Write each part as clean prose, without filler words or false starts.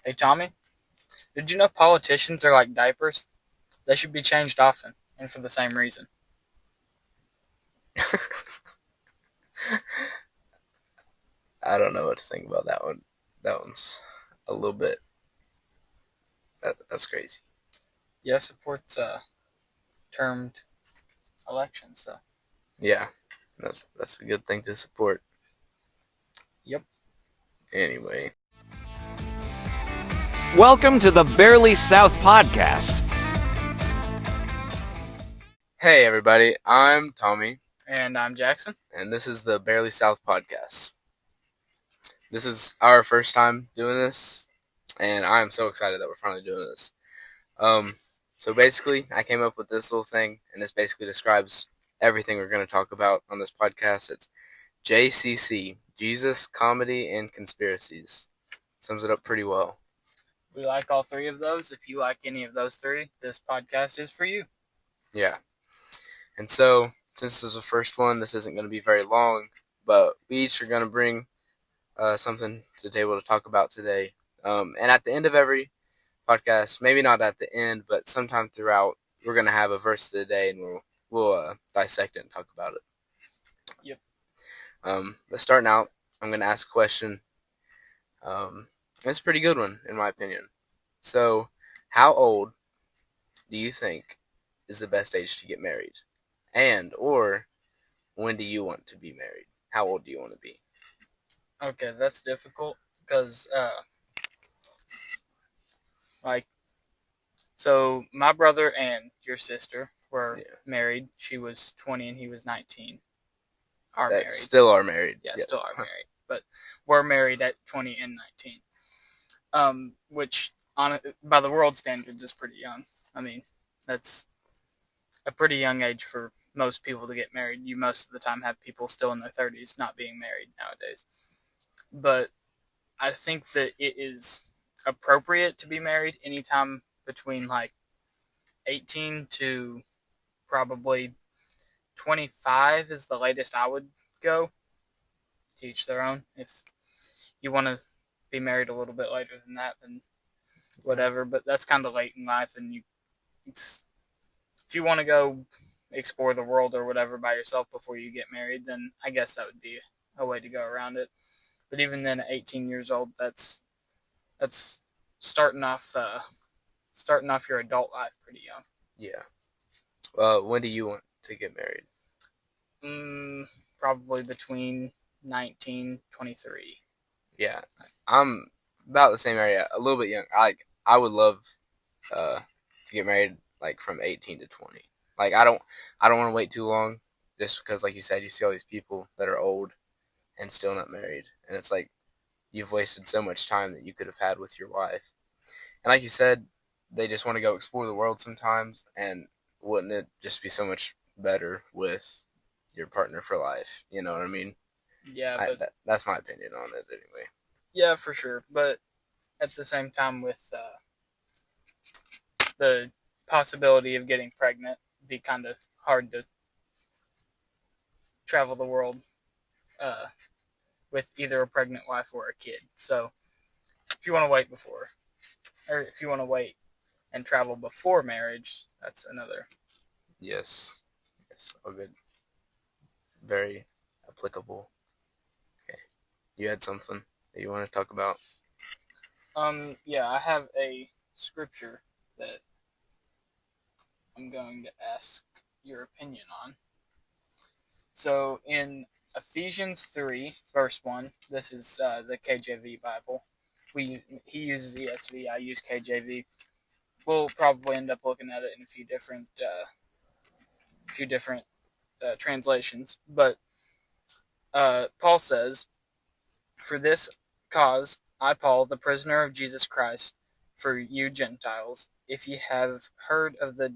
Hey, Tommy, did you know politicians are like diapers? They should be changed often, and for the same reason. I don't know what to think about that one. That one's a little bit. That's crazy. Yeah, supports termed elections, though. Yeah, that's a good thing to support. Yep. Anyway, Welcome to the Barely South podcast. hey everybody, I'm Tommy, And I'm Jackson. and this is the Barely South podcast. This is our first time doing this, and I'm so excited that we're finally doing this. So basically, I came up with this little thing, and this basically describes everything we're going to talk about on this podcast. It's JCC, Jesus, Comedy, and Conspiracies. Sums it up pretty well. We like all three of those. If you like any of those three, this podcast is for you. Yeah. And so, since this is the first one, this isn't going to be very long, but we each are going to bring something to the table to talk about today. And at the end of every podcast, maybe not at the end, but sometime throughout, we're going to have a verse of the day, and we'll dissect it and talk about it. Yep. But starting out, I'm going to ask a question. It's a pretty good one, in my opinion. So, how old do you think is the best age to get married? Or when do you want to be married? How old do you want to be? Okay, that's difficult because, so my brother and your sister were married. She was 20 and he was 19. Married. Still are married. Yeah, yes. Still are married, but we're married at 20 and 19. Which by the world standards is pretty young. I mean, that's a pretty young age for most people to get married. You most of the time have people still in their 30s not being married nowadays. But I think that it is appropriate to be married anytime between like 18 to probably 25 is the latest I would go. To each their own. If you want to be married a little bit later than that, then whatever. But that's kind of late in life, and if you want to go explore the world or whatever by yourself before you get married, then I guess that would be a way to go around it. But even then, at 18 years old, that's starting off your adult life pretty young. Yeah. When do you want to get married? Probably between 19, 23. Yeah, I'm about the same area, a little bit young. I would love to get married like from 18 to 20. Like I don't want to wait too long, just because like you said, you see all these people that are old and still not married, and it's like you've wasted so much time that you could have had with your wife. And like you said, they just want to go explore the world sometimes, and wouldn't it just be so much better with your partner for life? You know what I mean? Yeah, that's my opinion on it anyway. Yeah, for sure. But at the same time, with the possibility of getting pregnant, it'd be kind of hard to travel the world with either a pregnant wife or a kid. So if you want to wait if you want to wait and travel before marriage, that's another. Yes, all good. Very applicable. Okay, you had something that you want to talk about? Yeah, I have a scripture that I'm going to ask your opinion on. So in Ephesians 3, verse 1, this is the KJV Bible. He uses ESV, I use KJV. We'll probably end up looking at it in a few different translations. But Paul says, "For this cause I, Paul, the prisoner of Jesus Christ, for you Gentiles, if ye have heard of the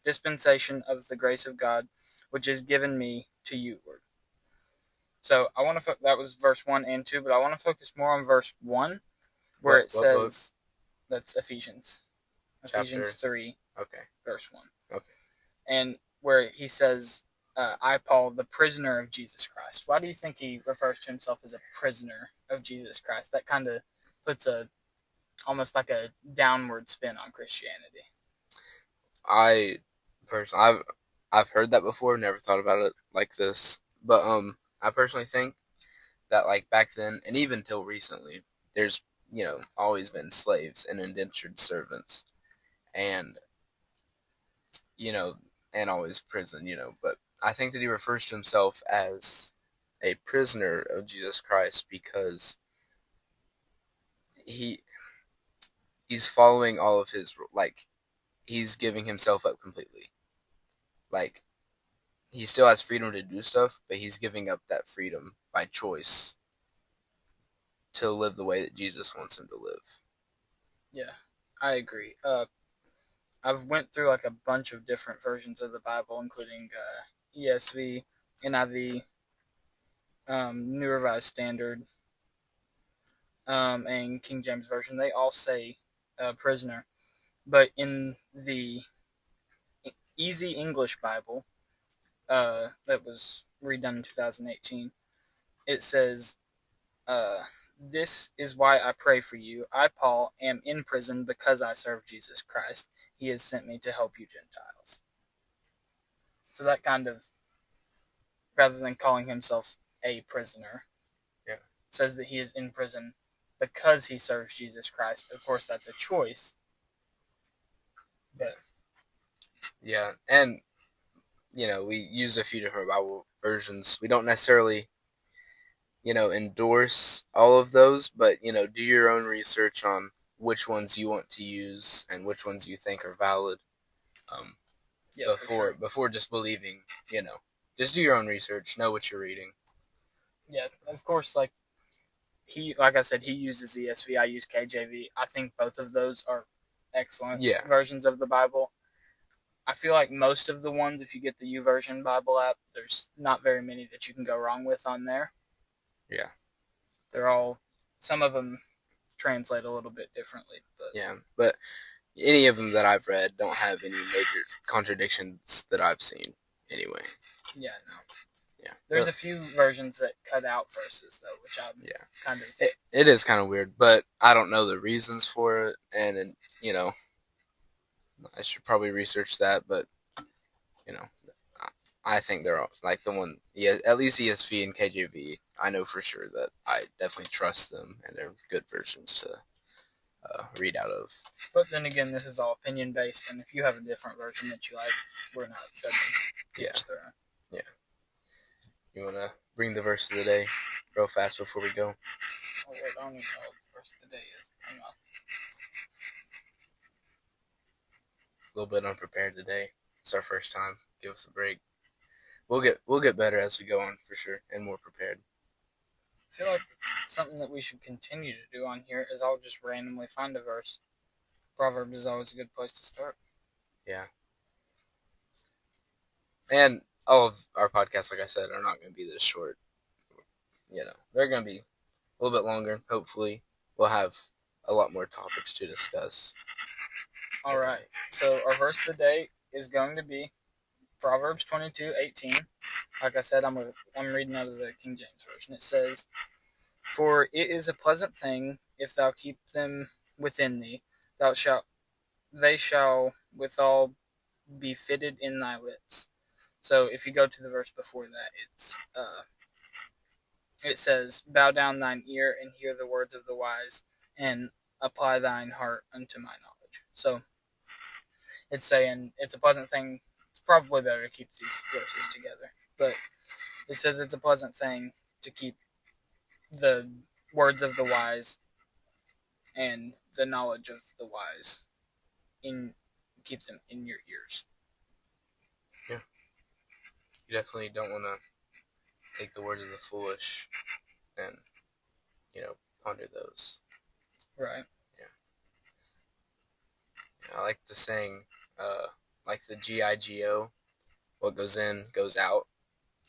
dispensation of the grace of God, which is given me to you." So I want to that was verse 1 and 2, but I want to focus more on verse 1, where it says, that's Ephesians 3, okay, verse 1. Okay. And where he says, I, Paul, the prisoner of Jesus Christ. Why do you think he refers to himself as a prisoner of Jesus Christ? That kind of puts almost like a downward spin on Christianity. I personally, I've heard that before. Never thought about it like this, but I personally think that like back then and even till recently, there's always been slaves and indentured servants, and you know, and always prison. But I think that he refers to himself as a prisoner of Jesus Christ because he he's following all of his like he's giving himself up completely. Like he still has freedom to do stuff, but he's giving up that freedom by choice to live the way that Jesus wants him to live. Yeah, I agree. I've went through like a bunch of different versions of the Bible, including ESV, NIV, New Revised Standard, and King James Version. They all say prisoner, but in the Easy English Bible that was redone in 2018, it says, "This is why I pray for you. I, Paul, am in prison because I serve Jesus Christ. He has sent me to help you Gentiles." So that kind of, rather than calling himself a prisoner, Yeah. says that he is in prison because he serves Jesus Christ. Of course, that's a choice. But Yeah, and we use a few different Bible versions. We don't necessarily endorse all of those, but do your own research on which ones you want to use and which ones you think are valid. yeah, Before just believing, just do your own research, know what you're reading. Yeah, of course, like I said, he uses ESV, I use KJV. I think both of those are excellent versions of the Bible. I feel like most of the ones, if you get the YouVersion Bible app, there's not very many that you can go wrong with on there. Yeah. They're all, some of them translate a little bit differently. But any of them that I've read don't have any major contradictions that I've seen anyway. Yeah, no. Yeah. There's a few versions that cut out verses, though, which I'm kind of... It is kind of weird, but I don't know the reasons for it, and I should probably research that, but, I think they're all, like the one, at least ESV and KJV, I know for sure that I definitely trust them, and they're good versions to read out of. But then again, this is all opinion-based, and if you have a different version that you like, we're not judging. Yeah. You want to bring the verse of the day real fast before we go? Oh, Lord, I don't even know what the verse of the day is. Hang on. A little bit unprepared today. It's our first time. Give us a break. We'll get better as we go on for sure, and more prepared. I feel like something that we should continue to do on here is I'll just randomly find a verse. Proverbs is always a good place to start. Yeah. And all of our podcasts, like I said, are not going to be this short. They're going to be a little bit longer. Hopefully, we'll have a lot more topics to discuss. All right. So our verse of the day is going to be Proverbs 22:18. Like I said, I'm reading out of the King James Version. It says, "For it is a pleasant thing if thou keep them within thee, they shall withal be fitted in thy lips." So if you go to the verse before that, it says, "Bow down thine ear and hear the words of the wise, and apply thine heart unto my knowledge." So it's saying it's a pleasant thing. It's probably better to keep these verses together, but it says it's a pleasant thing to keep the words of the wise and the knowledge of the wise keep them in your ears. Yeah. You definitely don't want to take the words of the foolish and, ponder those. Right. Yeah. I like the saying, like the GIGO, what goes in goes out.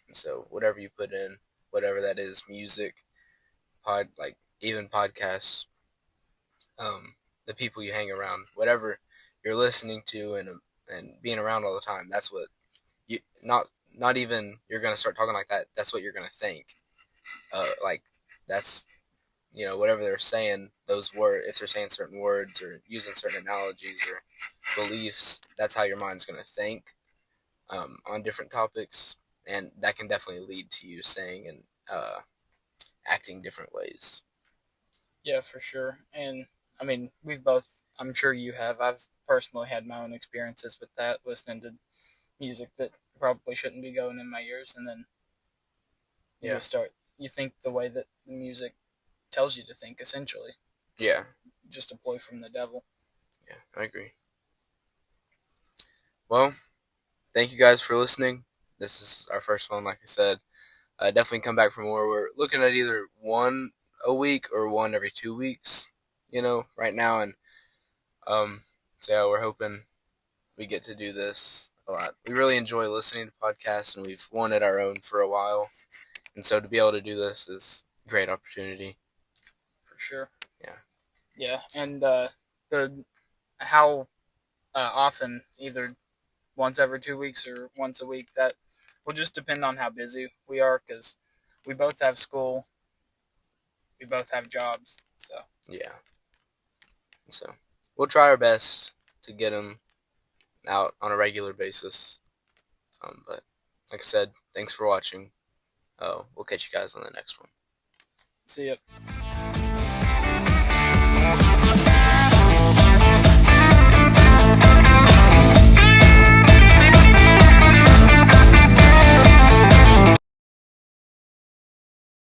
And so whatever you put in, whatever that is, music, even podcasts, the people you hang around, whatever you're listening to and being around all the time, that's what you not even you're gonna start talking like that. That's what you're gonna think. That's whatever they're saying, those words, if they're saying certain words or using certain analogies or beliefs, that's how your mind's going to think on different topics, and that can definitely lead to you saying and acting different ways. Yeah, for sure. And I mean, we've both, I'm sure you have, I've personally had my own experiences with that, listening to music that probably shouldn't be going in my ears, and then Yeah. you think the way that the music tells you to think, essentially. It's Yeah. just a ploy from the devil. Yeah, I agree. Well, thank you guys for listening. This is our first one, like I said. Definitely come back for more. We're looking at either one a week or one every 2 weeks, right now. And so yeah, we're hoping we get to do this a lot. We really enjoy listening to podcasts, and we've wanted our own for a while. And so to be able to do this is a great opportunity. For sure. Yeah. Yeah, and how often, either once every 2 weeks or once a week, that will just depend on how busy we are, because we both have school, we both have jobs, so. Yeah. So we'll try our best to get them out on a regular basis. But like I said, thanks for watching. We'll catch you guys on the next one. See ya.